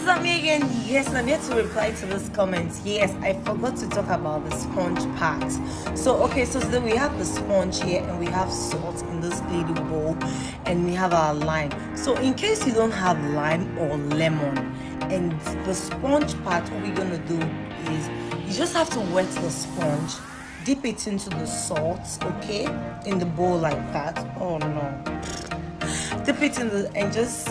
is me again. Yes, I'm here to reply to this comment. Yes, I forgot to talk about the sponge part. So okay, so then we have the sponge here and we have salt in this little bowl and we have our lime. So in case you don't have lime or lemon and the sponge part, what we're gonna do is you just have to wet the sponge, dip it into the salt, okay, in the bowl like that. Oh no, dip it in the and just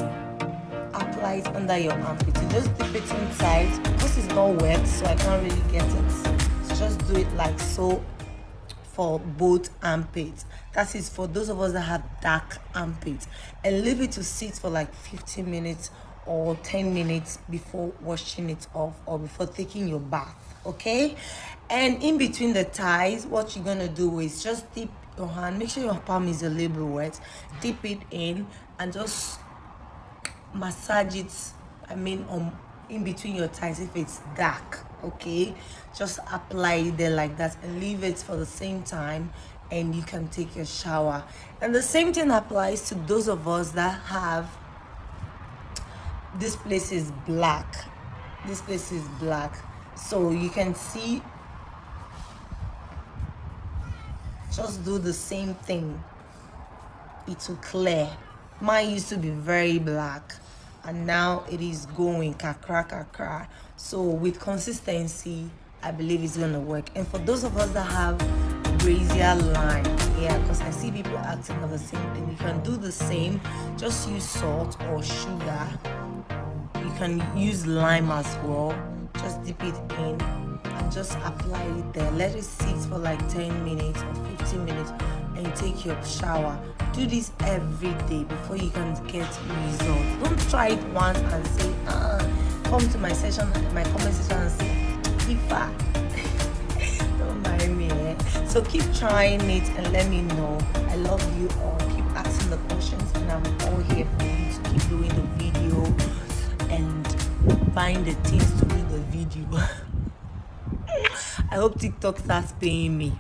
apply it under your armpit. You just dip it inside because it's not wet, so I can't really get it. So just do it like so for both armpits. That is for those of us that have dark armpits, and leave it to sit for like 15 minutes or 10 minutes before washing it off or before taking your bath, okay? And in between the thighs, what you're gonna do is just dip your hand, make sure your palm is a little bit wet, dip it in and just massage it, in between your thighs if it's dark, okay? Just apply it there like that and leave it for the same time and you can take your shower. And the same thing applies to those of us that have this place is black, so you can see, just do the same thing, it will clear. Mine used to be very black and now it is going kakra. So with consistency, I believe it's gonna work. And for those of us that have Breziya lime, yeah, because I see people asking for the same thing, you can do the same, just use salt or sugar. You can use lime as well, just dip it in and just apply it there, let it sit for like 10 minutes or 15 minutes and take your shower. Do this every day before you can get results. Don't try it once and say come to my comment section and say Ifa. Don't mind me, eh? So keep trying it and let me know. I love you all. Keep asking the questions and I'm all here for you to keep doing the video and find the things to do the video. I hope TikTok starts paying me.